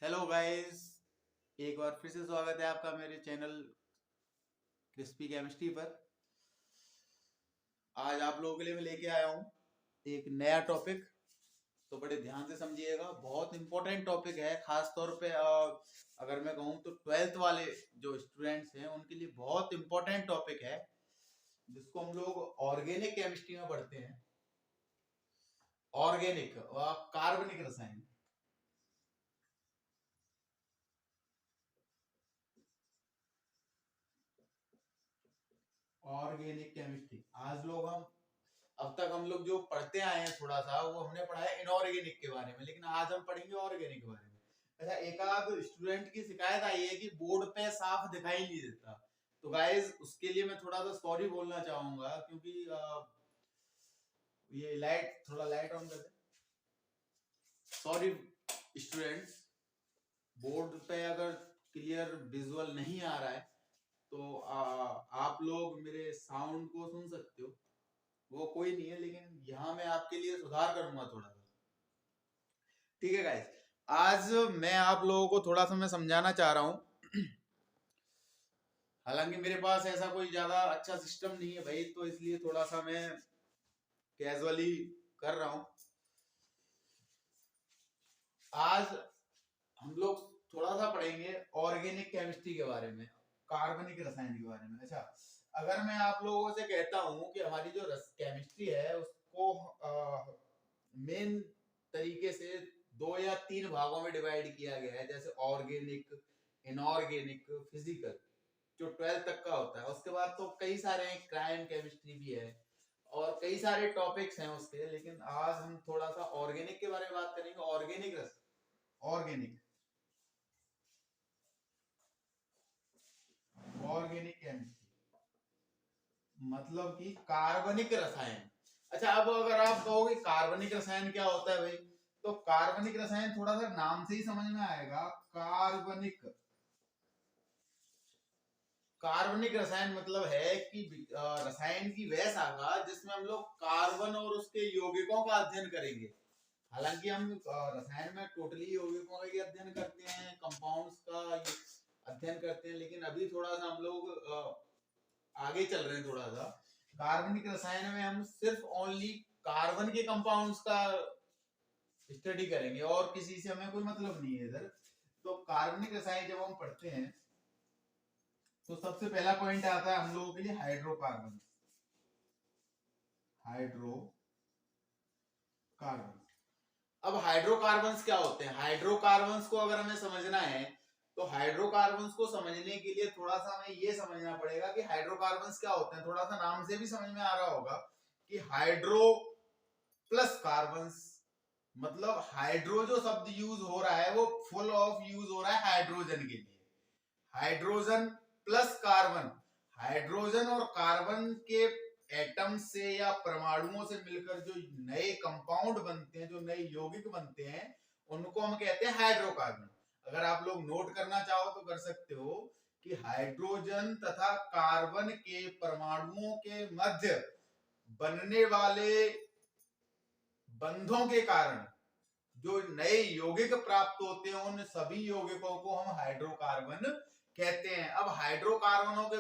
Hello guys, एक बार फिर से स्वागत है आपका मेरे चैनल क्रिस्पी केमिस्ट्री पर। आज आप लोगों के लिए मैं लेके आया हूँ एक नया टॉपिक। तो बड़े ध्यान से समझिएगा, बहुत इंपॉर्टेंट टॉपिक है। खास तौर पे अगर मैं कहूँ तो 12th वाले जो स्टूडेंट्स हैं उनके लिए बहुत इंपॉर्टेंट टॉपिक है, जिसको हम लोग ऑर्गेनिक केमिस्ट्री में पढ़ते हैं। ऑर्गेनिक कार्बनिक रसायन। ऑर्गेनिक केमिस्ट्री आज लोग हम अब तक हम लोग जो पढ़ते आए हैं थोड़ा सा वो हमने पढ़ा है इनऑर्गेनिक के बारे में, लेकिन आज हम पढ़ेंगे ऑर्गेनिक के बारे में। अच्छा, एक आध स्टूडेंट की शिकायत आई है कि बोर्ड पे साफ दिखाई नहीं देता। तो गाइस उसके लिए मैं थोड़ा सा सॉरी बोलना चाहूंगा, क्योंकि ये लाइट थोड़ा लाइट ऑन कर दे। सॉरी स्टूडेंट्स, बोर्ड पे अगर क्लियर विजुअल नहीं आ रहा है तो आप लोग मेरे साउंड को सुन सकते हो, वो कोई नहीं है, लेकिन यहाँ मैं आपके लिए सुधार करूंगा थोड़ा सा। ठीक है गाइस, आज मैं आप लोगों को थोड़ा सा मैं समझाना चाह रहा हूँ। हालांकि मेरे पास ऐसा कोई ज्यादा अच्छा सिस्टम नहीं है भाई, तो इसलिए थोड़ा सा मैं कैजुअली कर रहा हूँ। आज हम लोग थोड़ा सा पढ़ेंगे ऑर्गेनिक केमिस्ट्री के बारे में, कार्बनिक रसायन के बारे में। अच्छा, अगर मैं आप लोगों से कहता हूँ कि हमारी जो केमिस्ट्री है उसको मेन तरीके से 2 या 3 भागों में डिवाइड किया गया है, जैसे ऑर्गेनिक, इनऑर्गेनिक, फिजिकल, जो 12th तक का होता है। उसके बाद तो कई सारे क्राइम केमिस्ट्री भी है और कई सारे टॉपिक्स हैं उसके, लेकिन आज हम थोड़ा सा ऑर्गेनिक के बारे में बात करेंगे। ऑर्गेनिक ऑर्गेनिक ऑर्गेनिक केमिस्ट्री मतलब कि कार्बनिक रसायन। अच्छा, अब अगर आप कहोगे कार्बनिक रसायन क्या होता है भाई, तो कार्बनिक रसायन थोड़ा सा नाम से ही समझ में आएगा। कार्बनिक कार्बनिक रसायन मतलब है कि रसायन की वह शाखा जिसमें हम लोग कार्बन और उसके यौगिकों का अध्ययन करेंगे। हालांकि हम रसायन में टोटली यौगिकों का ही अध्ययन करते हैं, कंपाउंड्स का अध्ययन करते हैं, लेकिन अभी थोड़ा सा हम लोग आगे चल रहे हैं। थोड़ा सा कार्बनिक रसायन में हम सिर्फ ओनली कार्बन के कंपाउंड्स का स्टडी करेंगे और किसी से हमें कोई मतलब नहीं है इधर। तो कार्बनिक रसायन जब हम पढ़ते हैं तो सबसे पहला पॉइंट आता है हम लोगों के लिए हाइड्रोकार्बन। हाइड्रोकार्बन। अब हाइड्रोकार्बन्स क्या होते हैं? हाइड्रोकार्बन्स को अगर हमें समझना है तो हाइड्रोकार्बन्स को समझने के लिए थोड़ा सा हमें ये समझना पड़ेगा कि हाइड्रोकार्बन्स क्या होते हैं। थोड़ा सा नाम से भी समझ में आ रहा होगा कि हाइड्रो प्लस कार्बन्स, मतलब हाइड्रो जो शब्द यूज हो रहा है वो फुल ऑफ यूज हो रहा है हाइड्रोजन के लिए। हाइड्रोजन प्लस कार्बन, हाइड्रोजन और कार्बन के एटम से या परमाणुओं से मिलकर जो नए कंपाउंड बनते हैं, जो नए यौगिक बनते हैं, उनको हम कहते हैं हाइड्रोकार्बन। अगर आप लोग नोट करना चाहो तो कर सकते हो कि हाइड्रोजन तथा कार्बन के परमाणुओं के मध्य बनने वाले बंधों के कारण जो नए यौगिक प्राप्त होते हैं, उन सभी यौगिकों को हम हाइड्रोकार्बन कहते हैं। अब हाइड्रोकार्बनों के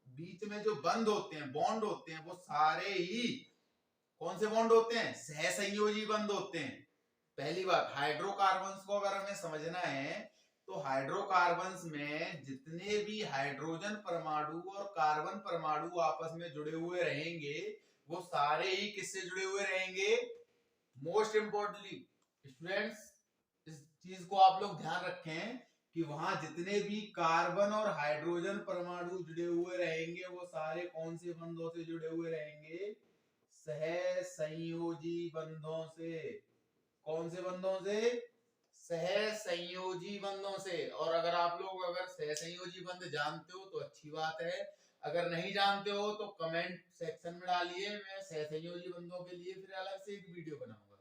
बीच में जो बंध होते हैं, बॉन्ड होते हैं, वो सारे ही कौन से बॉन्ड होते हैं? सहसंयोजी बंध होते हैं। पहली बात, हाइड्रोकार्बन्स को अगर हमें समझना है तो हाइड्रोकार्बन्स में जितने भी हाइड्रोजन परमाणु और कार्बन परमाणु आपस में जुड़े हुए रहेंगे, वो सारे ही किससे जुड़े हुए रहेंगे? मोस्ट इंपोर्टेंटली स्टूडेंट्स, इस चीज को आप लोग ध्यान रखें कि वहां जितने भी कार्बन और हाइड्रोजन परमाणु जुड़े हुए रहेंगे वो सारे कौन से बंधों से जुड़े हुए रहेंगे? सहसंयोजी बंधों से। कौन से बंधों से? सहसंयोजी बंधों से। और अगर आप लोग अगर सहसंयोजी बंध जानते हो तो अच्छी बात है, अगर नहीं जानते हो तो कमेंट सेक्शन में डालिए, मैं सहसंयोजी बंधों के लिए फिर अलग से एक वीडियो बनाऊंगा।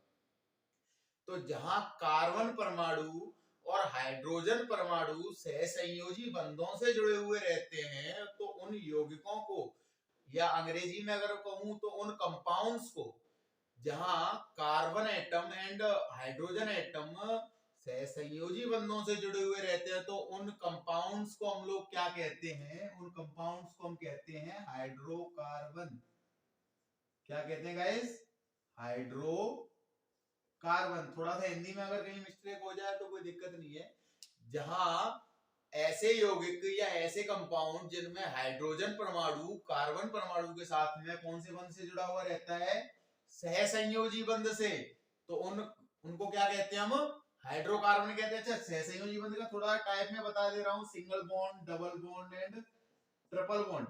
तो जहां कार्बन परमाणु और हाइड्रोजन परमाणु सहसंयोजी बंधों से जुड़े हुए रहते हैं, तो उन यौगिकों को, या अंग्रेजी में अगर कहूं तो उन कंपाउंड्स को, जहां carbon atom and hydrogen atom सहसंयोजी बंधों से जुड़े हुए रहते हैं तो उन कंपाउंड्स को हम लोग क्या कहते हैं, उन कंपाउंड्स को हम कहते हैं हाइड्रोकार्बन। क्या कहते हैं गाइस? हाइड्रोकार्बन। थोड़ा सा हिंदी में अगर कहीं मिस्टेक हो जाए तो कोई दिक्कत नहीं है। जहां ऐसे यौगिक या ऐसे कंपाउंड जिनमें हाइड्रोजन परमाणु कार्बन परमाणु के साथ में कौन से बंध से जुड़ा हुआ रहता है? सहसंयोजी बंध से। तो उनको क्या कहते हैं हम? हाइड्रोकार्बन कहते हैं। अच्छा, सहसंयोजी बंध का थोड़ा टाइप में बता दे रहा हूं, single bond, double bond and triple bond.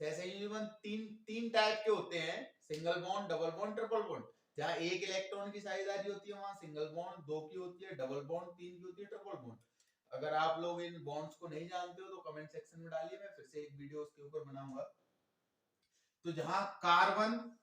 सहसंयोजी बंध तीन टाइप के होते हैं, single bond, double bond, triple bond. जहां एक इलेक्ट्रॉन की साझेदारी होती है वहां सिंगल बॉन्ड, 2 की होती है, डबल बॉन्ड 3 की होती है, ट्रिपल बॉन्ड। अगर आप लोग इन बॉन्ड्स को नहीं जानते हो तो कमेंट सेक्शन में डालिए, मैं फिर से एक वीडियो उसके ऊपर बनाऊंगा। तो जहां कार्बन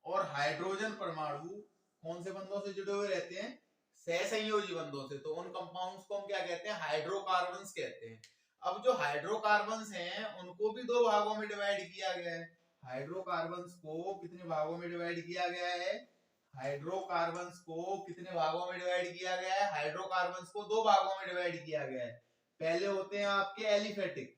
और हाइड्रोजन परमाणु कौन से बंधों से जुड़े हुए रहते हैं? सहसंयोजी बंधों से। तो उन कंपाउंड्स को हम क्या कहते हैं? हाइड्रोकार्बन्स कहते हैं। अब जो हाइड्रोकार्बन्स हैं उनको भी दो भागों में डिवाइड किया गया है। हाइड्रोकार्बन्स को कितने भागों में डिवाइड किया गया है? हाइड्रोकार्बन्स को कितने भागों में डिवाइड किया गया है? हाइड्रोकार्बन्स को दो भागों में डिवाइड किया गया है। पहले होते हैं आपके एलिफेटिक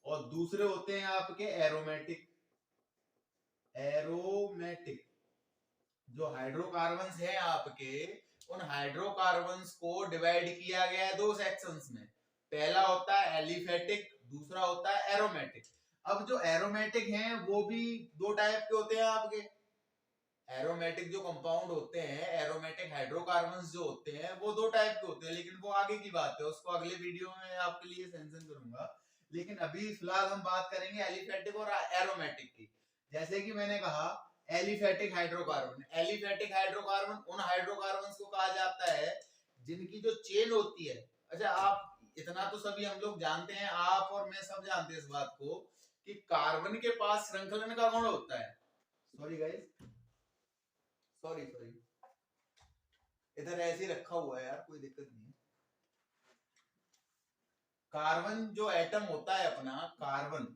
और दूसरे होते हैं आपके एरोमेटिक। जो हाइड्रोकार्बन्स हैं आपके, उन हाइड्रोकार्बन्स को डिवाइड किया गया है दो सेक्शंस में। पहला होता है एलिफेटिक, दूसरा होता है एरोमेटिक। अब जो एरोमेटिक हैं वो भी दो टाइप के होते हैं आपके। एरोमेटिक जो कंपाउंड होते हैं, एरोमेटिक हाइड्रोकार्बन्स जो होते हैं वो दो टाइप के होते हैं, लेकिन वो आगे की बात है, उसको अगले वीडियो में आपके लिए मेंशन करूंगा। लेकिन अभी फिलहाल हम बात करेंगे एलिफेटिक और एरोमेटिक की। जैसे कि मैंने कहा एलिफेटिक हाइड्रोकार्बन उन हाइड्रोकार्बन्स को कहा जाता है जिनकी जो चेन होती है। अच्छा, आप इतना तो सभी हम लोग जानते हैं, आप और मैं सब जानते हैं इस बात को कि कार्बन के पास श्रृंखलन का गुण होता है। सॉरी गाइस, सॉरी इधर ऐसे ही रखा हुआ है यार, कोई दिक्कत नहीं। कार्बन जो एटम होता है अपना, carbon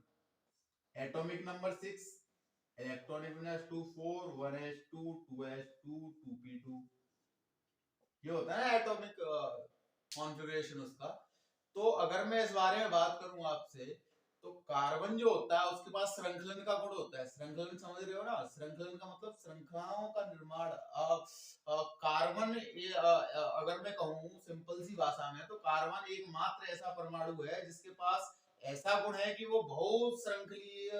atomic number 6, electronic number 2 4 1s2 2s2 2p2, ये होता है एटॉमिक कॉन्फ़िगरेशन उसका। तो अगर मैं इस बारे में बात करूं आपसे, तो कार्बन जो होता है उसके पास श्रृंखलन का गुण होता है। श्रृंखलन समझ रहे हो ना? श्रृंखलन का मतलब श्रृंखलाओं का निर्माण। कार्बन अगर मैं कहूं सिंपल सी भाषा में, तो कार्बन एकमात्र ऐसा परमाणु है जिसके पास ऐसा गुण है कि वो बहुत श्रृंखलीय,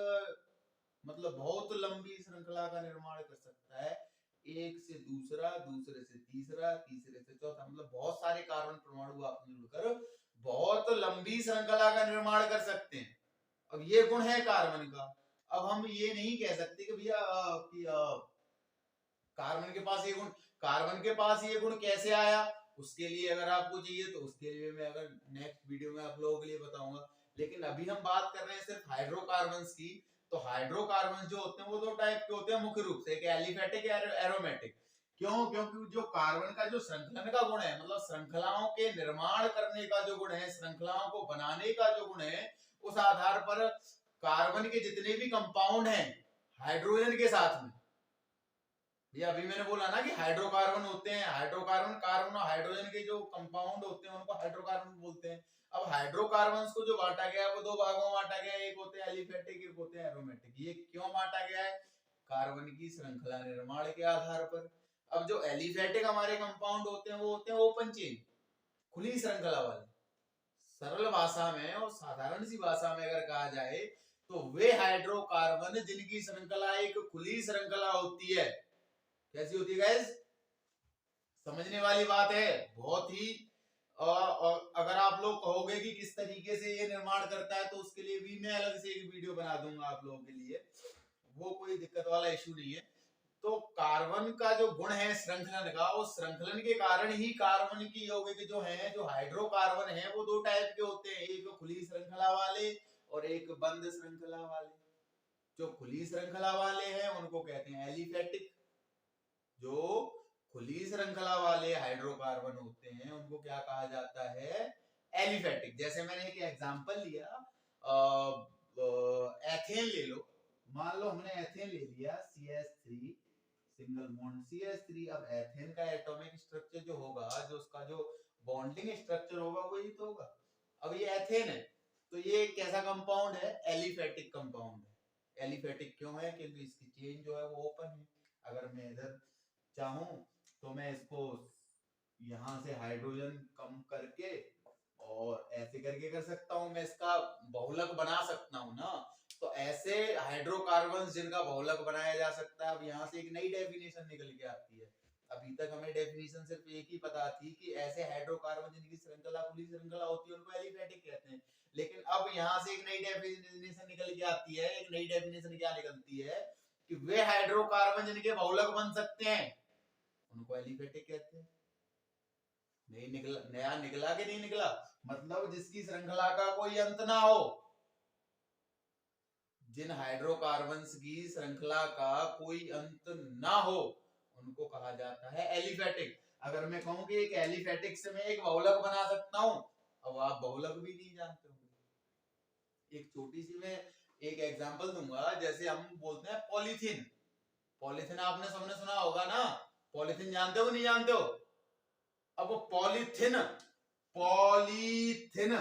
मतलब बहुत लंबी श्रृंखला का निर्माण कर सकता है। एक से दूसरा, दूसरे से तीसरा, तीसरे से चौथा, मतलब बहुत सारे कार्बन परमाणु आप मिलकर बहुत लंबी श्रृंखला का निर्माण कर सकते हैं। अब ये गुण है कार्बन का। अब हम ये नहीं कह सकते कि भैया कि कार्बन के पास ये गुण, कार्बन के पास ये गुण कैसे आया, उसके लिए अगर आपको चाहिए तो उसके लिए मैं अगर नेक्स्ट वीडियो में आप लोगों के लिए बताऊंगा। लेकिन अभी हम बात कर रहे हैं सिर्फ हाइड्रोकार्बन्स की। तो हाइड्रोकार्बन जो होते हैं वो दो टाइप के होते हैं मुख्य रूप से, एक एलिफेटिक एरोमेटिक। क्यों? क्योंकि जो कार्बन का जो श्रृंखलन का गुण है, मतलब श्रृंखलाओं के निर्माण करने का जो गुण है, श्रृंखलाओं को बनाने का जो गुण है, उस आधार पर कार्बन के जितने भी कंपाउंड हैं हाइड्रोजन के साथ में, ये अभी मैंने बोला ना कि हाइड्रोकार्बन होते हैं, हाइड्रोकार्बन, कार्बन और हाइड्रोजन के जो कंपाउंड होते हैं उनको हाइड्रोकार्बन बोलते हैं। अब हाइड्रोकार्बन्स को जो बांटा गया है वो दो भागों में बांटा गया है, एक होते हैं एलिफेटिक, एक होते हैं एरोमेटिक। ये क्यों बांटा गया है? कार्बन की श्रृंखला निर्माण के आधार पर। अब जो एलिफेटिक हमारे कंपाउंड होते हैं वो होते हैं ओपन चेन, खुली श्रृंखला वाले। सरल भाषा में और साधारण सी भाषा में अगर कहा जाए तो वे हाइड्रोकार्बन जिनकी श्रृंखला एक खुली श्रृंखला होती है। कैसी होती है गाइस? समझने वाली बात है बहुत ही। और अगर आप लोग कहोगे कि किस तरीके से ये निर्माण करता है तो उसके लिए भी मैं अलग से एक वीडियो बना दूंगा आप लोगों के लिए, वो कोई दिक्कत वाला इशू नहीं है। तो कार्बन का जो गुण है श्रृंखलन का, उस श्रृंखलन के कारण ही कार्बन की यौगिक जो है, जो हाइड्रोकार्बन है, वो दो टाइप के होते हैं, एक खुली श्रृंखला वाले और एक बंद श्रृंखला वाले। जो खुली श्रृंखला वाले हैं उनको कहते हैं एलिफेटिक, जो खुली श्रृंखला वाले हाइड्रोकार्बन होते हैं उनको क्या कहा जाता है? एलिफेटिक। जैसे मैंने एक एग्जांपल लिया, एथेन ले लो, मान लो हमने एथेन ले लिया CH3 सिंगल बॉन्ड CH3। अब एथेन का एटॉमिक स्ट्रक्चर जो होगा, जो उसका जो बॉन्डिंग स्ट्रक्चर होगा वही तो होगा। अब ये एथेन है तो ये कैसा कंपाउंड है, एलिफेटिक कंपाउंड है। एलिफेटिक क्यों है, क्योंकि इसकी चेन जो है वो ओपन है। अगर मैं इधर चाहूं तो मैं इसको यहां से हाइड्रोजन कम करके और ऐसे करके कर सकता हूं, मैं इसका बहुलक बना सकता हूं ना। तो ऐसे हाइड्रोकार्बन जिनका बहुलक बनाया जा सकता है। अब यहाँ से एक नई डेफिनेशन निकल के आती है। अभी तक हमें डेफिनेशन सिर्फ एक ही पता थी कि ऐसे हाइड्रोकार्बन जिनकी श्रृंखला खुली श्रृंखला होती है उनको एलिफेटिक कहते हैं। लेकिन अब यहाँ से एक नई डेफिनेशन निकल के आती है। एक नई डेफिनेशन क्या निकलती है कि वे हाइड्रोकार्बन जिनके बहुलक बन सकते हैं उनको एलिफेटिक कहते हैं। नहीं निकला, नया निकला कि नहीं निकला, मतलब जिसकी श्रृंखला का कोई अंत ना हो। जिन हाइड्रोकार्बन्स की श्रृंखला का कोई अंत ना हो उनको कहा जाता है एलिफेटिक। अगर मैं कहूं कि एक एलिफेटिक से मैं एक बहुलक बना सकता हूं, अब आप बहुलक भी नहीं जानते होंगे। एक छोटी सी मैं एक एग्जांपल दूंगा। जैसे हम बोलते हैं पॉलीथीन। पॉलीथीन आपने सबने सुना होगा ना, पॉलीथीन जानते हो नहीं जानते हो। अब पॉलीथीन पॉलीथीन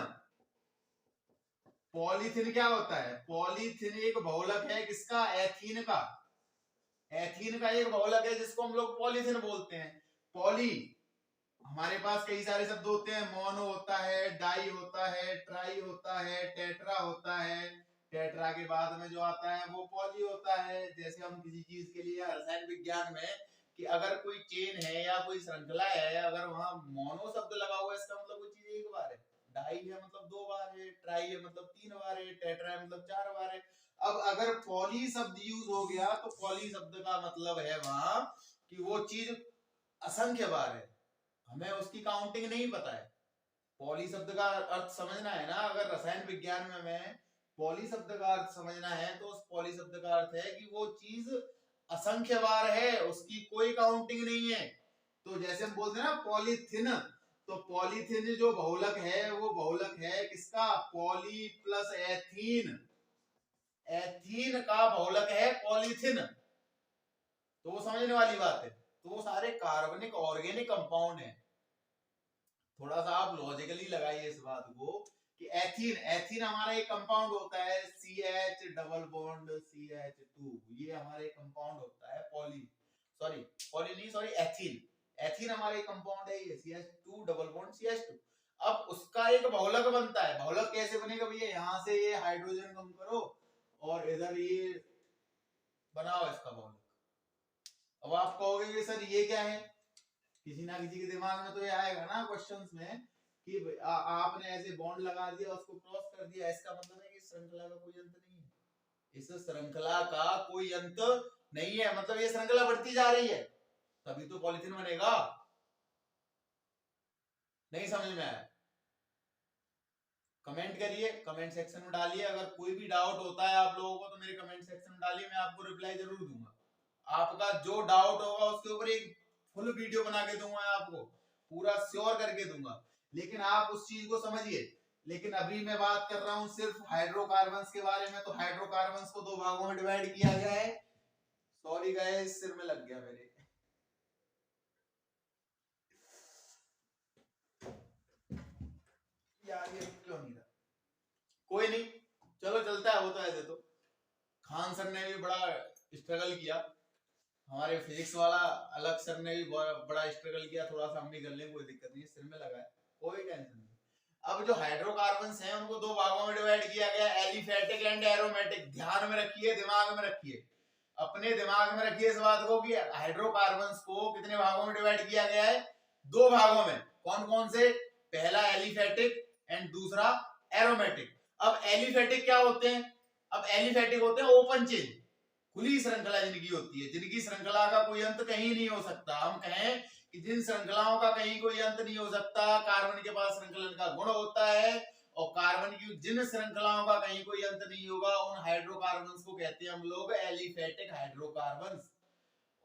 पॉलीथीन क्या होता है, पॉलीथीन एक बहुलक है किसका, एथीन का। एथीन का एक बहुलक है जिसको हम लोग पॉलीथीन बोलते हैं। पॉली हमारे पास कई सारे शब्द होते हैं, मोनो होता है, डाई होता है, ट्राई होता है, टेट्रा होता है। टेट्रा के बाद में जो आता है वो पॉली होता है। जैसे हम किसी चीज के लिए रसायन विज्ञान में कि अगर कोई चेन है या कोई श्रृंखला है, अगर वहां मोनो शब्द लगा हुआ है इसका मतलब वो चीज एक बार है, डाई है मतलब 2 बार है, ट्राई है मतलब 3 बार है, टेट्रा है मतलब 4 बार है। अब अगर पॉली शब्द यूज हो गया तो पॉली शब्द का मतलब है वहां कि वो चीज असंख्य बार है, हमें उसकी काउंटिंग नहीं पता है। पॉली शब्द का अर्थ समझना है ना, अगर रसायन विज्ञान में हमें पॉली शब्द का अर्थ समझना है तो उस पॉली शब्द का अर्थ है कि वो चीज असंख्य बार है, उसकी कोई काउंटिंग नहीं है। तो जैसे हम बोलते हैं ना पॉलीथिन, तो पॉलीथिन जो बहुलक है वो बहुलक है किसका, पॉली प्लस एथीन। एथीन का बहुलक है पॉलीथिन। तो वो समझने वाली बात है। तो वो सारे कार्बनिक ऑर्गेनिक कंपाउंड है। थोड़ा सा आप लॉजिकली लगाइए इस बात को कि एथीन, एथीन हमारा एक कंपाउंड होता है CH डबल बॉन्ड CH2, ये हमारे कंपाउंड होता है पॉली, पॉली नहीं सॉरी एथीन। एथीन हमारे कंपाउंड है ये CH2 डबल बॉन्ड CH2। अब उसका एक बहुलक बनता है। बहुलक कैसे बनेगा भैया, यहाँ से ये हाइड्रोजन कम करो और इधर ये बनाओ इसका बहुलक। अब आप कहोगे कि सर ये क्या है, किसी ना किसी के दिमाग में तो ये आएगा ना क्वेश्चंस में कि आपने ऐसे बॉन्ड लगा दिया उसको क्रॉस कर दिया, इसका मतलब है कि श्रृंखला का कोई अंत नहीं है। इस श्रृंखला का कोई अंत नहीं है, मतलब ये श्रृंखला बढ़ती जा रही है, तभी तो पॉलीथीन बनेगा। नहीं समझ में आया, कमेंट करिए, कमेंट सेक्शन में डालिए। अगर कोई भी डाउट होता है आप लोगों को तो मेरे कमेंट सेक्शन में डालिए, मैं आपको रिप्लाई जरूर दूंगा। आपका जो डाउट होगा उसके ऊपर एक फुल वीडियो बना के दूंगा, आपको पूरा श्योर करके दूंगा। लेकिन आप उस चीज को समझिए। लेकिन अभी मैं बात कर रहा हूं सिर्फ हाइड्रोकार्बन्स के बारे में। तो हाइड्रोकार्बन्स को 2 भागों में डिवाइड किया गया है। सॉरी गाइस, सिर में लग गया मेरे। यार ये क्यों नहीं था, कोई नहीं, चलो चलता है वो तो ऐसे। तो खान सर ने भी बड़ा स्ट्रगल किया, हमारे फिजिक्स वाला अलग सर ने भी बड़ा स्ट्रगल किया, थोड़ा सा हम भी कर लेंगे, कोई दिक्कत नहीं, सिर में लगा है, कोई टेंशन नहीं। अब जो हाइड्रोकार्बन्स हैं उनको 2 भागों में डिवाइड किया गया, एलिफेटिक एंड एरोमेटिक। ध्यान में रखिए, दिमाग में रखिए, अपने दिमाग में रखिए इस बात को कि हाइड्रोकार्बन्स को कितने भागों में डिवाइड किया गया है, 2 भागों में। कौन कौन से, पहला एलिफेटिक एंड दूसरा एरोमेटिक। अब एलिफेटिक क्या होते हैं, अब एलिफेटिक होते हैं ओपन चेन, खुली श्रृंखला जिनकी होती है, जिनकी श्रृंखला का कोई अंत कहीं नहीं हो सकता। हम कहें कि जिन श्रृंखलाओं का कहीं कोई अंत नहीं हो सकता, कार्बन के पास श्रृंखलन का गुण होता है, और कार्बन की जिन श्रृंखलाओं का कहीं कोई अंत नहीं होगा उन हाइड्रोकार्बन्स को कहते हैं हम लोग एलिफेटिक हाइड्रोकार्बन्स।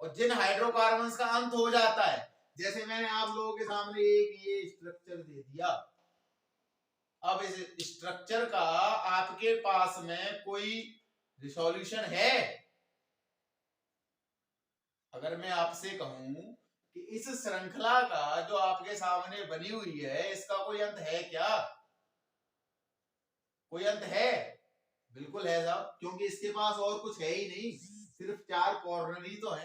और जिन हाइड्रोकार्बन्स का अंत हो जाता है, जैसे मैंने आप लोगों के सामने एक ये स्ट्रक्चर दे दिया, अब इस स्ट्रक्चर का आपके पास में कोई रिसोल्यूशन है, अगर मैं आपसे कहूं कि इस श्रृंखला का जो आपके सामने बनी हुई है इसका कोई अंत है क्या? कोई अंत है? बिल्कुल है साहब, क्योंकि इसके पास और कुछ है ही नहीं, सिर्फ 4 कॉर्नर ही तो है।